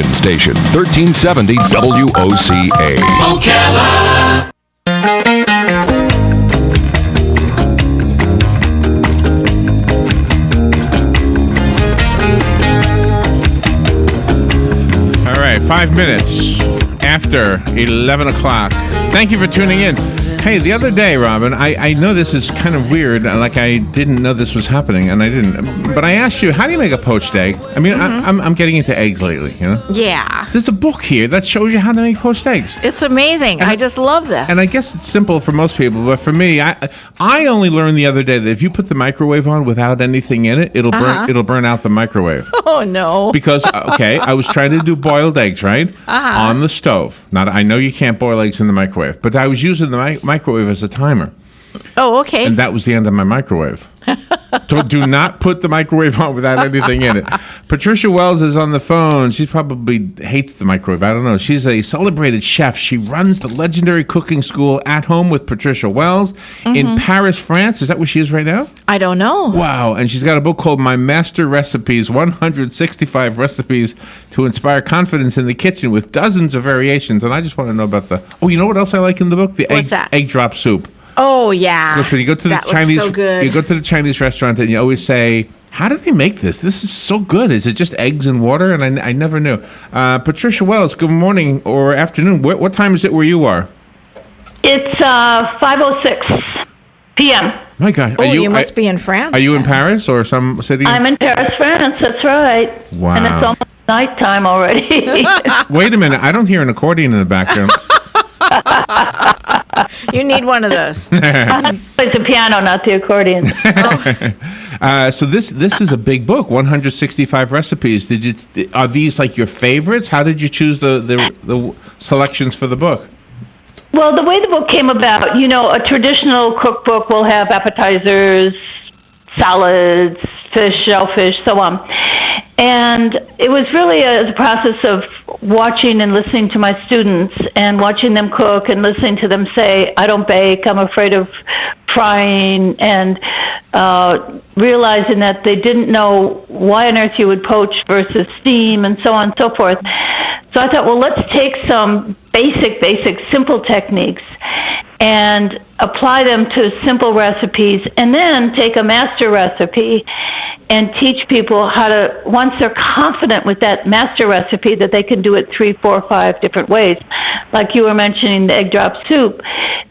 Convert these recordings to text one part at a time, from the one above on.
Education Station, 1370 WOCA. Ocala. All right, 5 minutes after 11 o'clock. Thank you for tuning in. Hey, the other day, Robin, I know this is kind of weird, like I didn't know this was happening, and I didn't. But I asked you, how do you make a poached egg? I mean, I'm getting into eggs lately, you know? Yeah. There's a book here that shows you how to make poached eggs. It's amazing. I just love this. And I guess it's simple for most people, but for me, I only learned the other day that if you put the microwave on without anything in it, it'll burn out the microwave. Oh, no. Because, okay, I was trying to do boiled eggs, right? On the stove. Now, I know you can't boil eggs in the microwave, but I was using the microwave as a timer. Oh, okay. And that was the end of my microwave. So do not put the microwave on without anything in it. Patricia Wells is on the phone. She probably hates the microwave. I don't know. She's a celebrated chef. She runs the legendary cooking school At Home with Patricia Wells in Paris, France. Is that where she is right now? I don't know. Wow. And she's got a book called My Master Recipes, 165 Recipes to Inspire Confidence in the Kitchen with dozens of variations. And I just want to know about you know what else I like in the book? The egg drop soup. Oh, yeah. Listen, you go to that the Chinese, looks so good. You go to the Chinese restaurant and you always say, how do they make this? This is so good. Is it just eggs and water? And I never knew. Patricia Wells, good morning or afternoon. What time is it where you are? It's 5:06 p.m. My God. You must be in France. Are you in Paris or some city? I'm in Paris, France. That's right. Wow. And it's almost nighttime already. Wait a minute. I don't hear an accordion in the background. You need one of those. It's the piano, not the accordion. So this is a big book, 165 recipes. Are these like your favorites? How did you choose the selections for the book? Well, the way the book came about, a traditional cookbook will have appetizers, salads, fish, shellfish, so on. And it was really a process of watching and listening to my students and watching them cook and listening to them say, I don't bake, I'm afraid of frying, and realizing that they didn't know why on earth you would poach versus steam and so on and so forth. So I thought, well, let's take some basic, simple techniques and apply them to simple recipes, and then take a master recipe and teach people how to, once they're confident with that master recipe, that they can do it 3, 4, 5 different ways. Like you were mentioning the egg drop soup.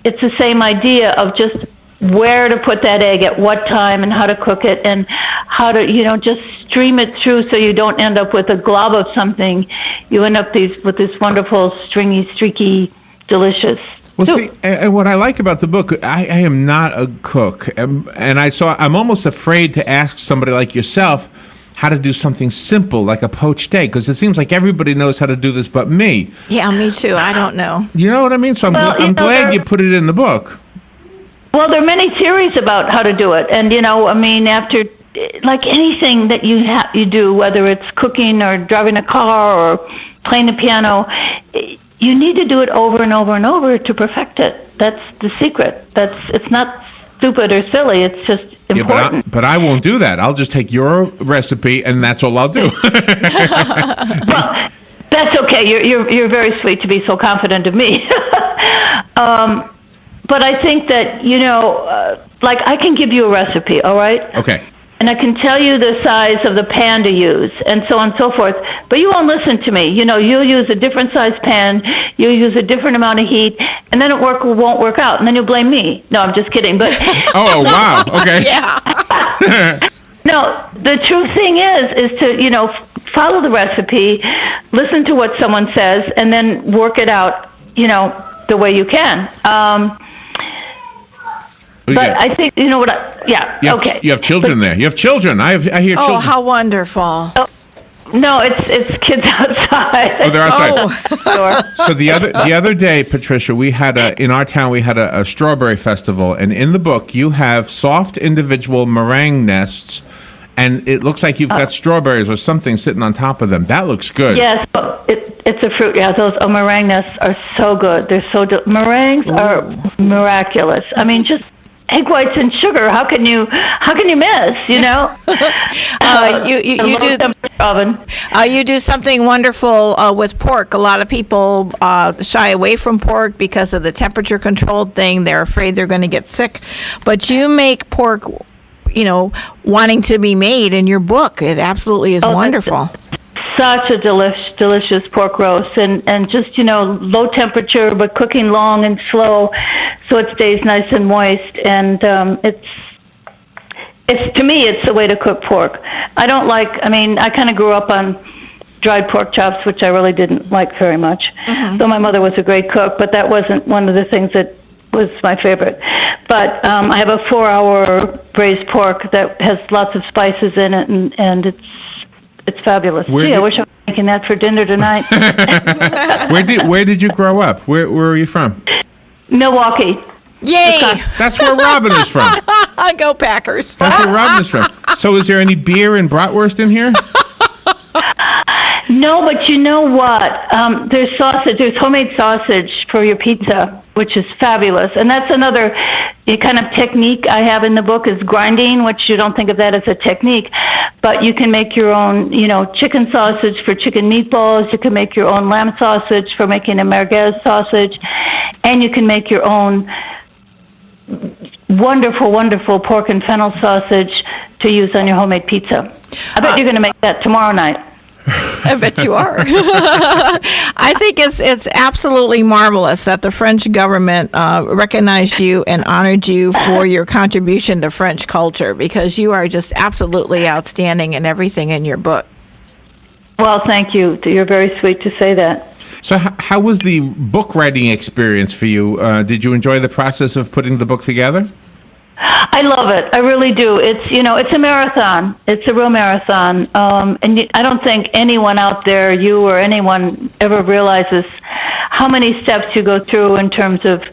It's the same idea of just where to put that egg at what time and how to cook it and how to, just stream it through so you don't end up with a glob of something. You end up with this wonderful, stringy, streaky, delicious Well, see, and what I like about the book, I am not a cook, and I'm almost afraid to ask somebody like yourself how to do something simple like a poached egg, because it seems like everybody knows how to do this but me. Yeah, me too. I don't know. You know what I mean? So I'm glad you put it in the book. Well, there are many theories about how to do it, and after, like anything that you do, whether it's cooking or driving a car or playing the piano, you need to do it over and over and over to perfect it. That's the secret. It's not stupid or silly. It's just important. Yeah, but I won't do that. I'll just take your recipe, and that's all I'll do. Well, that's okay. You're very sweet to be so confident of me. But I think that, like I can give you a recipe, all right? Okay. And I can tell you the size of the pan to use, and so on and so forth. But you won't listen to me. You'll use a different size pan, you'll use a different amount of heat, and then it won't work out, and then you'll blame me. No, I'm just kidding. But oh, wow. Okay. Yeah. No, the true thing is to, follow the recipe, listen to what someone says, and then work it out, the way you can. But I think, okay. You have children there. You have children. I hear children. Oh, how wonderful. No, it's kids outside. Oh, they're outside. So the other day, Patricia, in our town we had a strawberry festival, and in the book you have soft individual meringue nests, and it looks like you've got strawberries or something sitting on top of them. That looks good. Yes, it's a fruit. Yeah, those meringue nests are so good. They're so meringues are miraculous. I mean, just egg whites and sugar. How can you miss? You know. You do. Oven. You do something wonderful with pork. A lot of people shy away from pork because of the temperature controlled thing. They're afraid they're going to get sick. But you make pork, wanting to be made in your book. It absolutely is wonderful. Such a delicious pork roast, and just low temperature, but cooking long and slow, so it stays nice and moist. And it's to me, it's the way to cook pork. I kind of grew up on dried pork chops, which I really didn't like very much. Mm-hmm. Though my mother was a great cook, but that wasn't one of the things that was my favorite. But I have a 4-hour braised pork that has lots of spices in it, and it's fabulous. I wish I was making that for dinner tonight. Where did you grow up? Where are you from? Milwaukee. Yay! That's where Robin is from. Go Packers. That's where Robin is from. So is there any beer and bratwurst in here? No, but you know what? There's sausage. There's homemade sausage for your pizza, which is fabulous. And that's another kind of technique I have in the book is grinding, which you don't think of that as a technique. But you can make your own, chicken sausage for chicken meatballs. You can make your own lamb sausage for making a merguez sausage. And you can make your own wonderful, wonderful pork and fennel sausage to use on your homemade pizza. I bet you're going to make that tomorrow night. I bet you are. I think it's absolutely marvelous that the French government recognized you and honored you for your contribution to French culture, because you are just absolutely outstanding in everything in your book. Well, thank you. You're very sweet to say that. So how was the book writing experience for you? Did you enjoy the process of putting the book together? I love it. I really do. It's a marathon. It's a real marathon. I don't think anyone out there, you or anyone, ever realizes how many steps you go through in terms of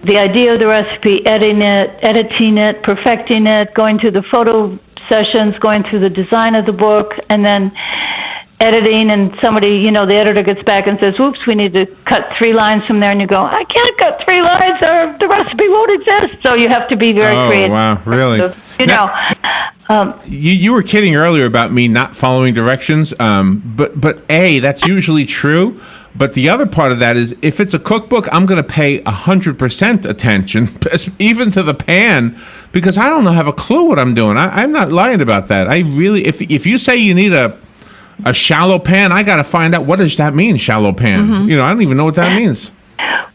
the idea of the recipe, editing it, perfecting it, going through the photo sessions, going through the design of the book, and then editing, and somebody, the editor gets back and says, oops, we need to cut 3 lines from there, and you go, I can't cut 3 lines or the recipe won't exist. So you have to be very creative. Oh, wow, really? You were kidding earlier about me not following directions, but that's usually true. But the other part of that is, if it's a cookbook, I'm going to pay 100% attention, even to the pan, because I don't have a clue what I'm doing. I'm not lying about that. I really, if you say you need a shallow pan, I got to find out, what does that mean, shallow pan? Mm-hmm. I don't even know what that means.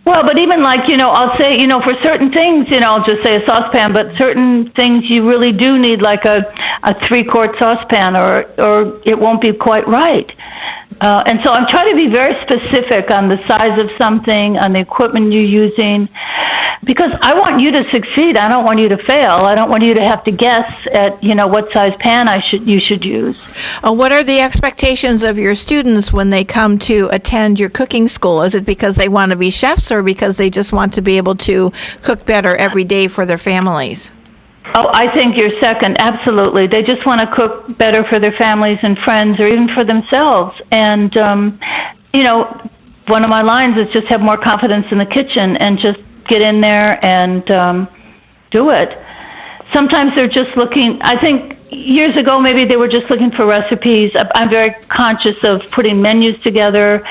Well, but even I'll say, for certain things, I'll just say a saucepan, but certain things you really do need like a 3-quart saucepan or it won't be quite right. And so I'm trying to be very specific on the size of something, on the equipment you're using, because I want you to succeed. I don't want you to fail. I don't want you to have to guess at, what size pan you should use. What are the expectations of your students when they come to attend your cooking school? Is it because they want to be chefs, or because they just want to be able to cook better every day for their families? Oh, I think you're second. Absolutely. They just want to cook better for their families and friends, or even for themselves. And, one of my lines is just have more confidence in the kitchen and just get in there and do it. Sometimes they're just looking, I think years ago maybe they were just looking for recipes. I'm very conscious of putting menus together,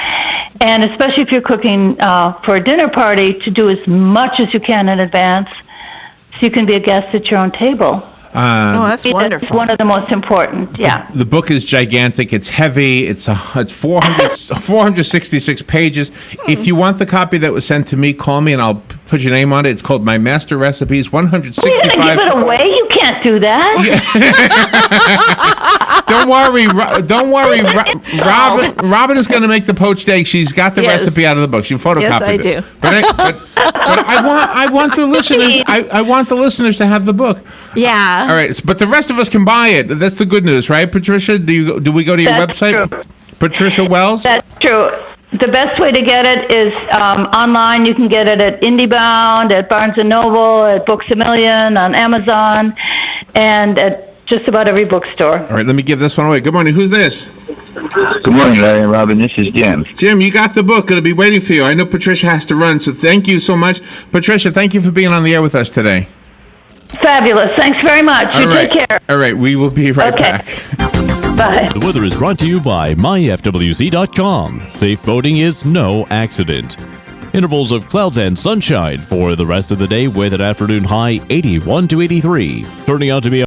and especially if you're cooking for a dinner party, to do as much as you can in advance, so you can be a guest at your own table. That's wonderful. That's one of the most important, yeah. The book is gigantic. It's heavy. It's 466 pages. If you want the copy that was sent to me, call me and I'll put your name on it. It's called My Master Recipes, 165. You're going to give it away? You can't do that. Don't worry. Robin is going to make the poached egg. She's got the recipe out of the book. She photocopied Yes, I do. But I want the listeners. I want the listeners to have the book. Yeah. All right, but the rest of us can buy it. That's the good news, right, Patricia? Do we go to your website? True. Patricia Wells? That's true. The best way to get it is online. You can get it at IndieBound, at Barnes & Noble, at Books A Million, on Amazon, and at just about every bookstore. All right, let me give this one away. Good morning. Who's this? Good morning, Larry and Robin. This is Jim. Jim, you got the book. It'll be waiting for you. I know Patricia has to run, so thank you so much. Patricia, thank you for being on the air with us today. Fabulous. Thanks very much. You take care. All right, we will be right back. Bye. The weather is brought to you by myfwc.com. Safe boating is no accident. Intervals of clouds and sunshine for the rest of the day with an afternoon high 81 to 83. Turning out to be